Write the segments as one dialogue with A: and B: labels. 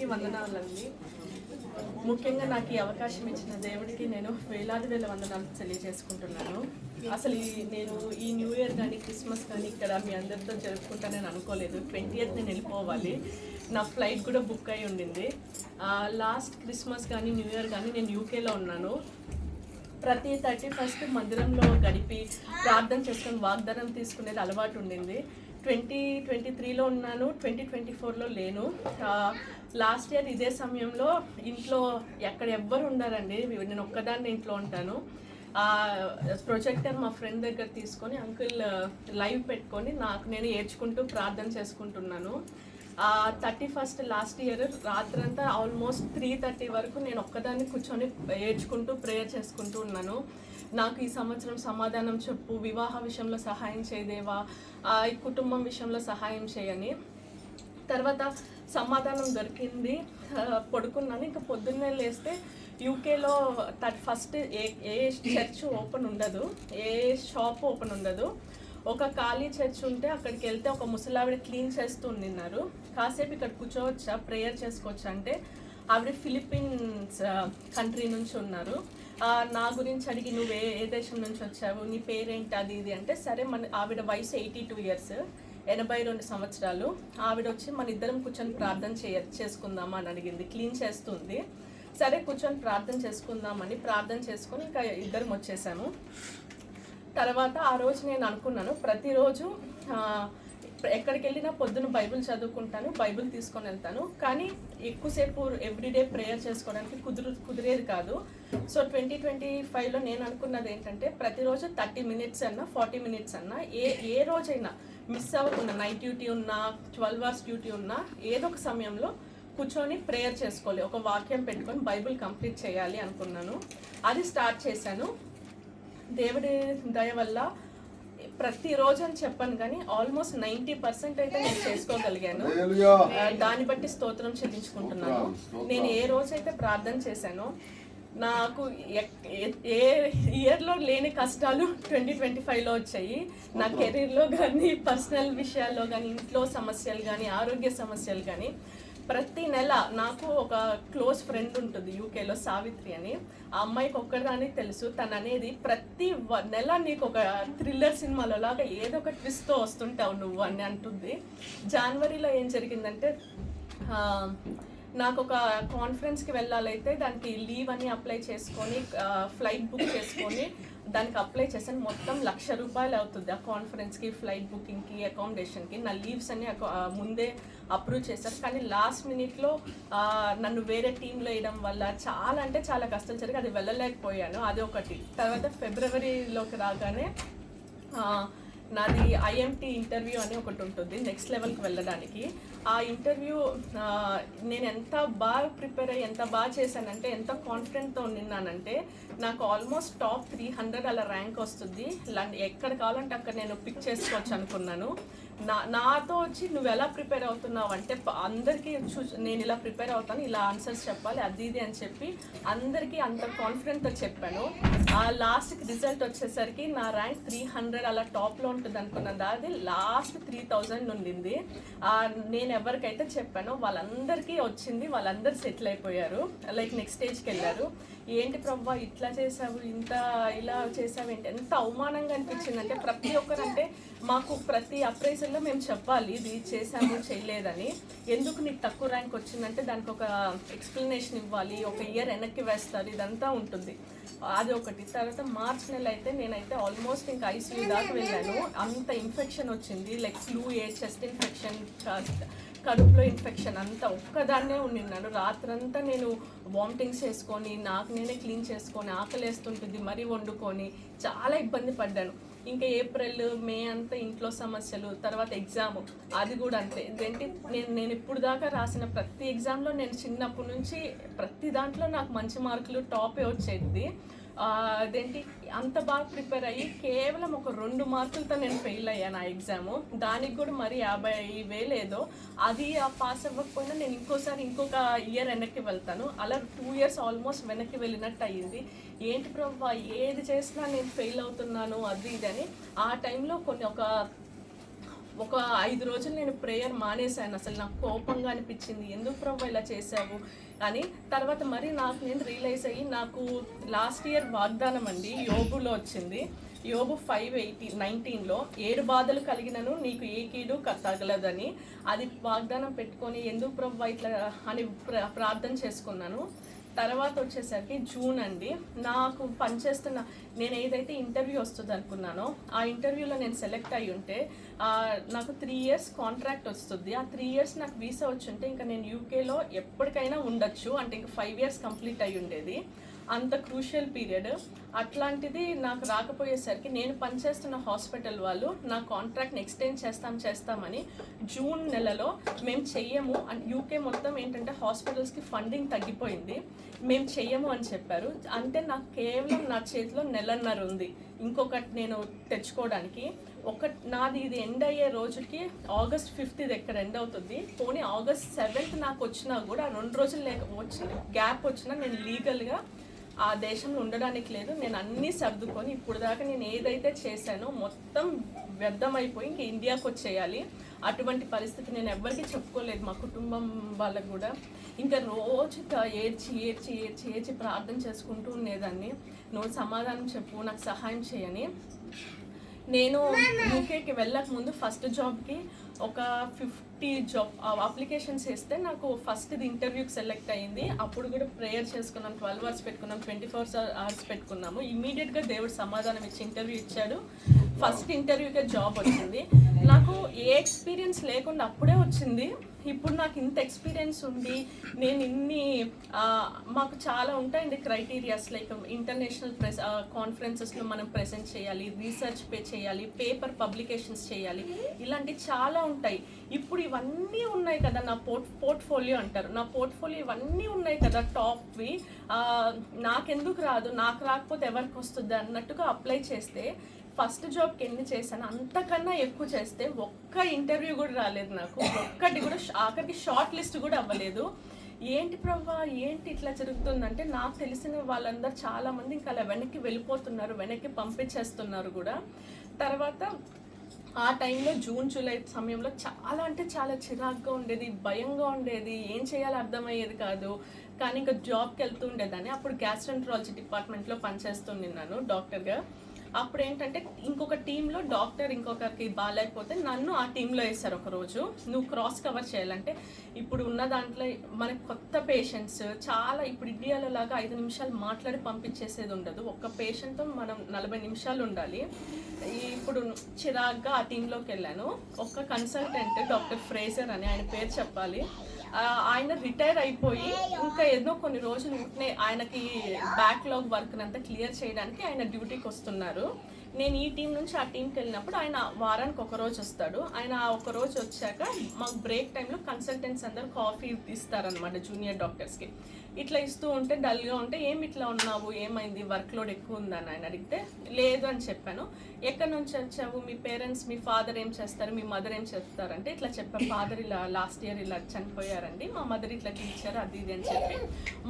A: వందనాలండి. ముఖ్యంగా నాకు ఈ అవకాశం ఇచ్చిన దేవుడికి నేను వేలాది వేల వందనాలు తెలియజేసుకుంటున్నాను. అసలు నేను ఈ న్యూ ఇయర్ కానీ క్రిస్మస్ కానీ ఇక్కడ మీ అందరితో జరుపుకుంటానని అనుకోలేదు. 20th నేను వెళ్ళిపోవాలి. నా ఫ్లైట్ కూడా బుక్ అయి ఉండింది. లాస్ట్ క్రిస్మస్ కానీ న్యూ ఇయర్ కానీ నేను యూకేలో ఉన్నాను. ప్రతి 31st మందిరంలో గడిపి ప్రార్థన చేసుకొని వాగ్దానం తీసుకునేది అలవాటు ఉండింది. 2023లో ఉన్నాను, 2024లో లేను. లాస్ట్ ఇయర్ ఇదే సమయంలో ఇంట్లో ఎక్కడ ఎవ్వరు ఉండారండి, నేను ఒక్కదాన్ని ఇంట్లో ఉంటాను. ప్రొజెక్టర్ మా ఫ్రెండ్ దగ్గర తీసుకొని అంకుల్ లైవ్ పెట్టుకొని నాకు నేను ఏడ్చుకుంటూ ప్రార్థన చేసుకుంటున్నాను. 31st లాస్ట్ ఇయర్ రాత్రంతా ఆల్మోస్ట్ 3:30 వరకు నేను ఒక్కదాన్ని కూర్చొని ఏడ్చుకుంటూ ప్రేయర్ చేసుకుంటూ ఉన్నాను. నాకు ఈ సంవత్సరం సమాధానం చెప్పు, వివాహ విషయంలో సహాయం చేయదేవా, ఈ కుటుంబం విషయంలో సహాయం చేయని. తర్వాత సమాధానం దొరికింది. పడుకున్నాను. ఇంకా పొద్దున్నే లేస్తే యూకేలో 31st ఏ చర్చ్ ఓపెన్ ఉండదు, ఏ షాప్ ఓపెన్ ఉండదు. ఒక ఖాళీ చర్చ్ ఉంటే అక్కడికి వెళ్తే ఒక ముసలావిడ క్లీన్ చేస్తూ ఉండినారు. కాసేపు ఇక్కడ కూర్చోవచ్చా, ప్రేయర్ చేసుకోవచ్చా అంటే ఆవిడ ఫిలిప్పీన్స్ కంట్రీ నుంచి ఉన్నారు. నా గురించి అడిగి నువ్వు ఏ దేశం నుంచి వచ్చావు, నీ పేరేంటి, అది ఇది అంటే సరే. ఆవిడ వయసు 82 years, 82 సంవత్సరాలు. ఆవిడ వచ్చి మన ఇద్దరం కూర్చొని ప్రార్థన చేసుకుందామా అని అడిగింది. క్లీన్ చేస్తుంది. సరే కూర్చొని ప్రార్థన చేసుకుందామని ప్రార్థన చేసుకొని ఇంకా ఇద్దరం వచ్చేసాము. తర్వాత ఆ రోజు నేను అనుకున్నాను, ప్రతిరోజు ఎక్కడికి వెళ్ళినా పొద్దున బైబిల్ చదువుకుంటాను, బైబిల్ తీసుకొని వెళ్తాను. కానీ ఎక్కువసేపు ఎవ్రీడే ప్రేయర్ చేసుకోవడానికి కుదిరేది కాదు. సో 2025లో నేను అనుకున్నది ఏంటంటే ప్రతిరోజు 30 minutes అన్నా 40 minutes అన్నా ఏ రోజైనా మిస్ అవ్వకుండా, నైట్ డ్యూటీ ఉన్నా 12 hours డ్యూటీ ఉన్నా ఏదో ఒక సమయంలో కూర్చొని ప్రేయర్ చేసుకోవాలి, ఒక వాక్యం పెట్టుకొని బైబిల్ కంప్లీట్ చేయాలి అనుకున్నాను. అది స్టార్ట్ చేశాను. దేవుడి దయ వల్ల ప్రతిరోజు అని చెప్పాను కానీ ఆల్మోస్ట్ 90% అయితే నేను చేసుకోగలిగాను. దాన్ని బట్టి స్తోత్రం చెల్లించుకుంటున్నాను. నేను ఏ రోజైతే ప్రార్థన చేశానో నాకు ఏ ఇయర్లో లేని కష్టాలు 2025లో వచ్చాయి. నా కెరీర్లో కానీ, పర్సనల్ విషయాల్లో కానీ, ఇంట్లో సమస్యలు కానీ, ఆరోగ్య సమస్యలు కానీ. ప్రతి నెల నాకు ఒక క్లోజ్ ఫ్రెండ్ ఉంటుంది యూకేలో, సావిత్రి అని. ఆ అమ్మాయికి ఒక్కదానికి తెలుసు. తను అనేది ప్రతి నెల నీకు ఒక థ్రిల్లర్ సినిమాలో లాగా ఏదో ఒక ట్విస్ట్తో వస్తుంటావు నువ్వు అని అంటుంది. జనవరిలో ఏం జరిగిందంటే నాకు ఒక కాన్ఫరెన్స్కి వెళ్ళాలైతే దానికి లీవ్ అని అప్లై చేసుకొని ఫ్లైట్ బుక్ చేసుకొని దానికి అప్లై చేశాను. మొత్తం ₹1,00,000 అవుతుంది ఆ కాన్ఫరెన్స్కి, ఫ్లైట్ బుకింగ్కి, అకామిడేషన్కి. నా లీవ్స్ అన్ని ముందే అప్రూవ్ చేశారు. కానీ లాస్ట్ మినిట్లో నన్ను వేరే టీంలో వేయడం వల్ల చాలా అంటే చాలా కష్టాలు జరిగి అది వెళ్ళలేకపోయాను. అది ఒకటి. తర్వాత ఫిబ్రవరిలోకి రాగానే నాది IMT ఇంటర్వ్యూ అని ఒకటి ఉంటుంది, నెక్స్ట్ లెవెల్కి వెళ్ళడానికి. ఆ ఇంటర్వ్యూ నేను ఎంత బాగా ప్రిపేర్ అయ్యి ఎంత బాగా చేశానంటే, ఎంత కాన్ఫిడెంట్తో ఉన్నానంటే నాకు ఆల్మోస్ట్ టాప్ 300 అలా ర్యాంక్ వస్తుంది. ఎక్కడ కావాలంటే అక్కడ నేను పిక్ చేసుకోవచ్చు అనుకున్నాను. నాతో వచ్చి నువ్వు ఎలా ప్రిపేర్ అవుతున్నావు అంటే అందరికీ నేను ఇలా ప్రిపేర్ అవుతాను, ఇలా ఆన్సర్స్ చెప్పాలి, అది ఇది అని చెప్పి అందరికీ అంత కాన్ఫిడెంట్తో చెప్పాను. ఆ లాస్ట్కి రిజల్ట్ వచ్చేసరికి నా ర్యాంక్ 300 అలా టాప్లో ఉంటుంది అనుకున్నది. అది లాస్ట్ 3000 ఉండింది. నేను ఎవరికైతే చెప్పానో వాళ్ళందరికీ వచ్చింది, వాళ్ళందరూ సెటిల్ అయిపోయారు, లైక్ నెక్స్ట్ స్టేజ్కి వెళ్ళారు. ఏంటి ప్రభా ఇట్లా చేసావు, ఇలా చేసావు ఏంటి, ఎంత అవమానంగా అనిపించింది అంటే ప్రతి ఒక్కరంటే మాకు ప్రతి అప్రైజల్లో మేము చెప్పాలి ఇది చేసాము చేయలేదని. ఎందుకు నీకు తక్కువ ర్యాంక్ వచ్చిందంటే దానికి ఒక ఎక్స్ప్లెనేషన్ ఇవ్వాలి, ఒక ఇయర్ వెనక్కి వేస్తారు, ఇదంతా ఉంటుంది. అది ఒకటి. తర్వాత మార్చ్ నెల అయితే నేనైతే ఆల్మోస్ట్ ఇంకా ICU దాకా వెళ్ళాను. అంత ఇన్ఫెక్షన్ వచ్చింది, లైక్ ఫ్లూ, చెస్ట్ ఇన్ఫెక్షన్, కడుపులో ఇన్ఫెక్షన్, అంతా ఒక్కదాన్నే ఉండిన్నాను. రాత్రంతా నేను వామిటింగ్స్ చేసుకొని నాకు నేనే క్లీన్ చేసుకొని ఆకలేస్తుంటుంది మరీ వండుకొని చాలా ఇబ్బంది పడ్డాను. ఇంకా ఏప్రిల్, మే అంతా ఇంట్లో సమస్యలు. తర్వాత ఎగ్జామ్, అది కూడా అంతే. ఇదేంటి నేను ఇప్పుడు దాకా రాసిన ప్రతి ఎగ్జామ్లో నేను చిన్నప్పటి నుంచి ప్రతి దాంట్లో నాకు మంచి మార్కులు, టాపే వచ్చేది. అదేంటి అంత బాగా ప్రిపేర్ అయ్యి కేవలం ఒక 2 మార్కులతో నేను ఫెయిల్ అయ్యాను ఆ ఎగ్జాము. దానికి కూడా మరి 50,000 ఏదో. అది పాస్ అవ్వకపోయినా నేను ఇంకొక ఇయర్ వెనక్కి వెళ్తాను. అలా 2 years ఆల్మోస్ట్ వెనక్కి వెళ్ళినట్టు అయ్యింది. ఏంటి ప్రభా ఏది చేసినా నేను ఫెయిల్ అవుతున్నాను, అది ఇది అని. ఆ టైంలో ఒక ఒక 5 రోజులు నేను ప్రేయర్ మానేశాను. అసలు నాకు కోపంగా అనిపించింది, ఎందుకు ప్రభు ఇలా చేశావు అని. తర్వాత మరి నాకు నేను రియలైజ్ అయ్యి, నాకు లాస్ట్ ఇయర్ వాగ్దానం అండి యోబులో వచ్చింది. యోబు 5:19లో 7 బాధలు కలిగినను నీకు ఏ కీడు తగలదని. అది వాగ్దానం పెట్టుకొని ఎందుకు ప్రభు ఇట్లా అని ప్రార్థన చేసుకున్నాను. తర్వాత వచ్చేసరికి జూన్ అండి, నాకు పనిచేస్తున్న నేను ఏదైతే ఇంటర్వ్యూ వస్తుంది అనుకున్నానో ఆ ఇంటర్వ్యూలో నేను సెలెక్ట్ అయ్యి ఉంటే నాకు 3 years కాంట్రాక్ట్ వస్తుంది. ఆ 3 years నాకు వీసా వచ్చి ఉంటే ఇంకా నేను యూకేలో ఎప్పటికైనా ఉండొచ్చు, అంటే ఇంకా 5 years కంప్లీట్ అయ్యి ఉండేది. అంత క్రూషియల్ పీరియడ్. అట్లాంటిది నాకు రాకపోయేసరికి నేను పనిచేస్తున్న హాస్పిటల్ వాళ్ళు నా కాంట్రాక్ట్ని ఎక్స్టెండ్ చేస్తామని జూన్ నెలలో మేము చెయ్యము అని, యూకే మొత్తం ఏంటంటే హాస్పిటల్స్కి ఫండింగ్ తగ్గిపోయింది, మేము చెయ్యము అని చెప్పారు. అంటే నాకు కేవలం నా చేతిలో 1.5 ఉంది ఇంకొకటి నేను తెచ్చుకోవడానికి. నాది ఇది ఎండ్ అయ్యే రోజుకి August 5th ఇది ఎక్కడ ఎండ్ అవుతుంది. పోనీ August 7th నాకు వచ్చినా కూడా 2 రోజులు గ్యాప్ వచ్చినా నేను లీగల్గా ఆ దేశంలో ఉండడానికి లేదు. నేను అన్నీ సర్దుకొని ఇప్పుడు దాకా నేను ఏదైతే చేశానో మొత్తం వ్యర్థమైపోయి ఇంక ఇండియాకి వచ్చేయాలి. అటువంటి పరిస్థితి నేను ఎవ్వరికీ చెప్పుకోలేదు, మా కుటుంబం వాళ్ళకు కూడా. ఇంకా రోజు ఏడ్చి ప్రార్థన చేసుకుంటూ ఉండేదాన్ని, నువ్వు సమాధానం చెప్పు, నాకు సహాయం చేయని. నేను యూకేకి వెళ్ళక ముందు ఫస్ట్ జాబ్కి ఒక 50 జాబ్ అప్లికేషన్స్ వేస్తే నాకు ఫస్ట్ ఇంటర్వ్యూకి సెలెక్ట్ అయ్యింది. అప్పుడు కూడా ప్రేయర్ చేసుకున్నాం, 12 hours పెట్టుకున్నాం, 24 hours పెట్టుకున్నాము. ఇమ్మీడియట్గా దేవుడు సమాధానం ఇచ్చి ఇంటర్వ్యూ ఇచ్చాడు. ఫస్ట్ ఇంటర్వ్యూకే జాబ్ వచ్చింది. నాకు ఏ ఎక్స్పీరియన్స్ లేకుండా అప్పుడే వచ్చింది. ఇప్పుడు నాకు ఇంత ఎక్స్పీరియన్స్ ఉంది, నేను మాకు చాలా ఉంటాయండి క్రైటీరియాస్, లైక్ ఇంటర్నేషనల్ కాన్ఫరెన్సెస్లో మనం ప్రెజెంట్ చేయాలి, రీసెర్చ్ చేయాలి, పేపర్ పబ్లికేషన్స్ చేయాలి, ఇలాంటి చాలా ఉంటాయి. ఇప్పుడు ఇవన్నీ ఉన్నాయి కదా, నా పోర్ట్ఫోలియో అంటారు, నా పోర్ట్ఫోలియో ఇవన్నీ ఉన్నాయి కదా టాప్వి. నాకెందుకు రాదు, నాకు రాకపోతే ఎవరికి వస్తుంది అన్నట్టుగా అప్లై చేస్తే ఫస్ట్ జాబ్కి ఎన్ని చేశాను అంతకన్నా ఎక్కువ చేస్తే ఒక్క ఇంటర్వ్యూ కూడా రాలేదు నాకు, ఒక్కటి కూడా ఆఖరికి షార్ట్ లిస్ట్ కూడా అవ్వలేదు. ఏంటి ప్రభా ఏంటి ఇట్లా జరుగుతుందంటే నాకు తెలిసిన వాళ్ళందరూ చాలామంది ఇంకా అలా వెనక్కి వెళ్ళిపోతున్నారు, వెనక్కి పంపించేస్తున్నారు కూడా. తర్వాత ఆ టైంలో జూన్ జూలై సమయంలో చాలా అంటే చాలా చిరాగ్గా ఉండేది, భయంగా ఉండేది, ఏం చేయాలో అర్థమయ్యేది కాదు. కానీ ఇంకా జాబ్కి వెళ్తూ ఉండేదాన్ని. అప్పుడు గ్యాస్ట్రెంట్రాలజీ డిపార్ట్మెంట్లో పనిచేస్తున్నాను డాక్టర్గా. అప్పుడు ఏంటంటే ఇంకొక టీంలో డాక్టర్ ఇంకొకరికి బాగాలేకపోతే నన్ను ఆ టీంలో వేశారు. ఒకరోజు నువ్వు క్రాస్ కవర్ చేయాలంటే, ఇప్పుడు ఉన్న దాంట్లో మనకు కొత్త పేషెంట్స్ చాలా, ఇప్పుడు ఇండియాలో లాగా 5 నిమిషాలు మాట్లాడి పంపించేసేది ఉండదు. ఒక్క పేషెంట్తో మనం 40 నిమిషాలు ఉండాలి. ఇప్పుడు చిరాగ్గా ఆ టీంలోకి వెళ్ళాను. ఒక కన్సల్టెంట్ డాక్టర్ ఫ్రేజర్ అని, ఆయన పేరు చెప్పాలి, ఆయన రిటైర్ అయిపోయి ఇంకా ఏదో కొన్ని రోజులు ఉంటే ఆయనకి బ్యాక్లాగ్ వర్క్ అంతా క్లియర్ చేయడానికి ఆయన డ్యూటీకి వస్తున్నారు. నేను ఈ టీం నుంచి ఆ టీంకి వెళ్ళినప్పుడు ఆయన వారానికి ఒక రోజు వస్తాడు. ఆయన ఒక రోజు వచ్చాక మాకు బ్రేక్ టైంలో కన్సల్టెంట్స్ అందరు కాఫీ ఇస్తారనమాట జూనియర్ డాక్టర్స్కి. ఇట్లా ఇస్తూ ఉంటే డల్గా ఉంటే ఏమి ఇట్లా ఉన్నావు, ఏమైంది, వర్క్ లోడ్ ఎక్కువ ఉందని ఆయన అడిగితే లేదు అని చెప్పాను. ఎక్కడి నుంచి వచ్చావు, మీ పేరెంట్స్, మీ ఫాదర్ ఏం చేస్తారు, మీ మదర్ ఏం చేస్తారంటే ఇట్లా చెప్పాను, ఫాదర్ ఇలా లాస్ట్ ఇయర్ ఇలా చనిపోయారండి, మా మదర్ ఇట్లా టీచర్ అది ఇది అని చెప్పి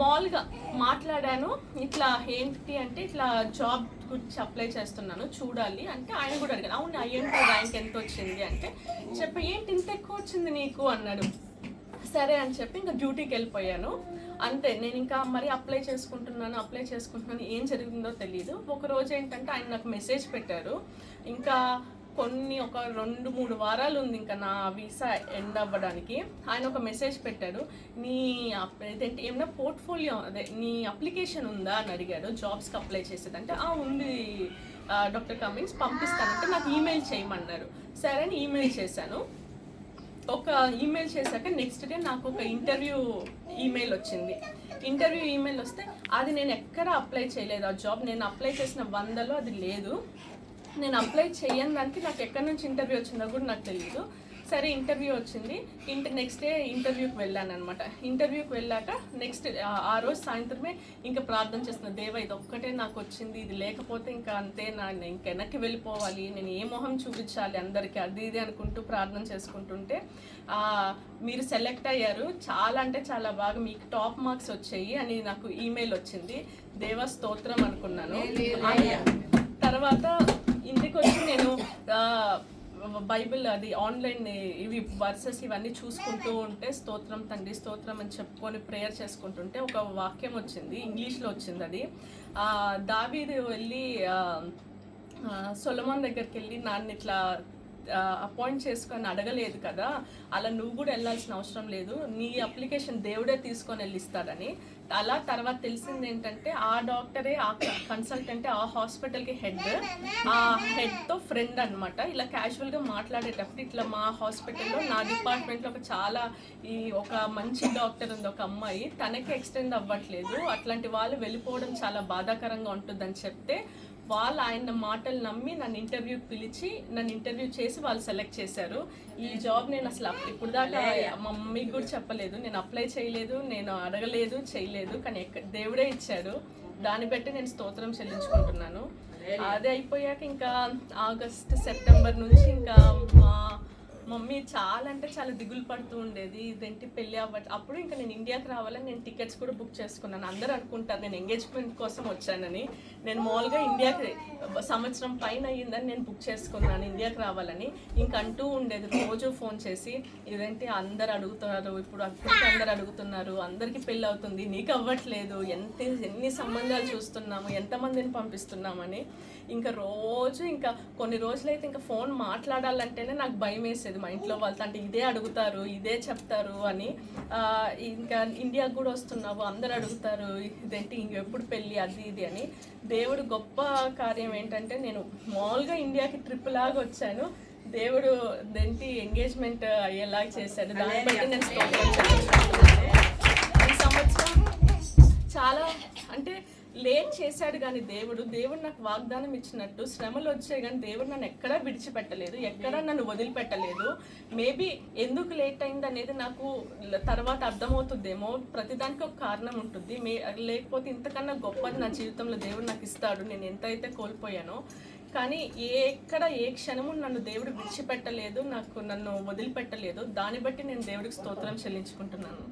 A: మామూలుగా మాట్లాడాను. ఇట్లా ఏంటి అంటే ఇట్లా జాబ్ గురించి అప్లై చేస్తున్నాను చూడాలి అంటే ఆయన కూడా అడిగాను, అవును అయ్యంటే ర్యాంక్ ఎంత వచ్చింది అంటే చెప్పి ఏంటి ఇంత ఎక్కువ వచ్చింది నీకు అన్నాడు. సరే అని చెప్పి ఇంకా డ్యూటీకి వెళ్ళిపోయాను. అంతే, నేను ఇంకా మరి అప్లై చేసుకుంటున్నాను ఏం జరిగిందో తెలియదు. ఒక రోజు ఏంటంటే ఆయన నాకు మెసేజ్ పెట్టారు, ఇంకా ఒక 2-3 వారాలు ఉంది ఇంకా నా వీసా ఎండ్ అవ్వడానికి. ఆయన ఒక మెసేజ్ పెట్టాడు, నీ ఇదేంటి ఏమన్నా పోర్ట్ఫోలియో అదే నీ అప్లికేషన్ ఉందా అని అడిగాడు, జాబ్స్కి అప్లై చేసేదంటే ఉంది డాక్టర్ కమిన్స్ పంపిస్తానంటే నాకు ఈమెయిల్ చేయమన్నారు. సరే అని ఈమెయిల్ చేశాను. ఒక ఈమెయిల్ చేశాక నెక్స్ట్ డే నాకు ఒక ఇంటర్వ్యూ ఈమెయిల్ వచ్చింది. ఇంటర్వ్యూ ఈమెయిల్ వస్తే అది నేను ఎక్కడ అప్లై చేయలేదు, ఆ జాబ్ నేను అప్లై చేసిన 100లో అది లేదు. నేను అప్లై చేయని దానికి నాకు ఎక్కడి నుంచి ఇంటర్వ్యూ వచ్చిందో కూడా నాకు తెలియదు. సరే ఇంటర్వ్యూ వచ్చింది, నెక్స్ట్ డే ఇంటర్వ్యూకి వెళ్ళాను అనమాట. ఇంటర్వ్యూకి వెళ్ళాక నెక్స్ట్ ఆ రోజు సాయంత్రమే ఇంకా ప్రార్థన చేస్తున్న, దేవా ఇది ఒక్కటే నాకు వచ్చింది, ఇది లేకపోతే ఇంకా అంతే, ఇంక వెనక్కి వెళ్ళిపోవాలి, నేను ఏ మొహం చూపించాలి అందరికీ, అది ఇది అనుకుంటూ ప్రార్థన చేసుకుంటుంటే మీరు సెలెక్ట్ అయ్యారు, చాలా అంటే చాలా బాగా, మీకు టాప్ మార్క్స్ వచ్చాయి అని నాకు ఈమెయిల్ వచ్చింది. దేవా స్తోత్రం అనుకున్నాను. తర్వాత ఇంటికి వచ్చి నేను బైబిల్ అది ఆన్లైన్ ఇవి వర్సెస్ ఇవన్నీ చూసుకుంటూ ఉంటే స్తోత్రం తండ్రి స్తోత్రం అని చెప్పుకొని ప్రేయర్ చేసుకుంటుంటే ఒక వాక్యం వచ్చింది, ఇంగ్లీష్లో వచ్చింది. అది దావీదు వెళ్ళి సొలొమోన్ దగ్గరికి వెళ్ళి నాన్న ఇట్లా అపాయింట్ చేసుకొని అడగలేదు కదా, అలా నువ్వు కూడా వెళ్ళాల్సిన అవసరం లేదు, నీ అప్లికేషన్ దేవుడే తీసుకొని వెళ్ళిస్తాడని. అలా తర్వాత తెలిసింది ఏంటంటే ఆ డాక్టరే, ఆ కన్సల్టెంటే ఆ హాస్పిటల్కి హెడ్, ఆ హెడ్తో ఫ్రెండ్ అనమాట. ఇలా క్యాజువల్గా మాట్లాడేటప్పుడు ఇట్లా మా హాస్పిటల్లో నా డిపార్ట్మెంట్లో ఒక మంచి డాక్టర్ ఉంది, ఒక అమ్మాయి, తనకి ఎక్స్టెండ్ అవ్వట్లేదు, అట్లాంటి వాళ్ళు వెళ్ళిపోవడం చాలా బాధాకరంగా ఉంటుందని చెప్తే వాళ్ళు ఆయన మాటలు నమ్మి నన్ను ఇంటర్వ్యూకి పిలిచి నన్ను ఇంటర్వ్యూ చేసి వాళ్ళు సెలెక్ట్ చేశారు. ఈ జాబ్ నేను అసలు ఇప్పుడు దాకా మా మమ్మీకి కూడా చెప్పలేదు, నేను అప్లై చేయలేదు, నేను అడగలేదు, చేయలేదు, కానీ దేవుడే ఇచ్చాడు. దాన్ని బట్టి నేను స్తోత్రం చెల్లించుకుంటున్నాను. అదే అయిపోయాక ఇంకా ఆగస్ట్ సెప్టెంబర్ నుంచి ఇంకా మా మమ్మీ చాలా అంటే చాలా దిగులు పడుతూ ఉండేది, ఇదేంటి పెళ్ళి అప్పుడు ఇంకా నేను ఇండియాకి రావాలని నేను టికెట్స్ కూడా బుక్ చేసుకున్నాను. అందరూ అనుకుంటారు నేను ఎంగేజ్మెంట్ కోసం వచ్చానని. నేను మామూలుగా ఇండియాకి సంవత్సరం పైన అయ్యిందని నేను బుక్ చేసుకున్నాను ఇండియాకి రావాలని. ఇంకా అంటూ ఉండేది రోజు ఫోన్ చేసి, ఇదేంటి అందరు అడుగుతున్నారు, ఇప్పుడు అందరు అడుగుతున్నారు, అందరికీ పెళ్ళి అవుతుంది, నీకు అవ్వట్లేదు, ఎన్ని సంబంధాలు చూస్తున్నాము, ఎంతమందిని పంపిస్తున్నామని. ఇంకా రోజు ఇంకా కొన్ని రోజులైతే ఇంకా ఫోన్ మాట్లాడాలంటేనే నాకు భయం వేసేది, మా ఇంట్లో వాళ్ళతో, అంటే ఇదే అడుగుతారు, ఇదే చెప్తారు అని. ఇంకా ఇండియాకు కూడా వస్తున్నావు, అందరు అడుగుతారు, ఇదేంటి ఇంకెప్పుడు పెళ్ళి, అది ఇది అని. దేవుడు గొప్ప కార్యం ఏంటంటే నేను మామూలుగా ఇండియాకి ట్రిప్ లాగా వచ్చాను, దేవుడు దేంటి ఎంగేజ్మెంట్ అయ్యేలాగా చేశాడు. దాన్ని బట్టి నేను ఈ సంవత్సరం చాలా అంటే లేట్ చేశాడు, కానీ దేవుడు నాకు వాగ్దానం ఇచ్చినట్టు శ్రమలు వచ్చాయి, కానీ దేవుడు నన్ను ఎక్కడా విడిచిపెట్టలేదు, ఎక్కడా నన్ను వదిలిపెట్టలేదు. మేబీ ఎందుకు లేట్ అయింది అనేది నాకు తర్వాత అర్థమవుతుందేమో, ప్రతిదానికి ఒక కారణం ఉంటుంది. లేకపోతే ఇంతకన్నా గొప్పది నా జీవితంలో దేవుడు నాకు ఇస్తాడు, నేను ఎంతైతే కోల్పోయానో. కానీ ఏ క్షణము నన్ను దేవుడు విడిచిపెట్టలేదు, నన్ను వదిలిపెట్టలేదు. దాన్ని బట్టి నేను దేవుడికి స్తోత్రం చెల్లించుకుంటున్నాను.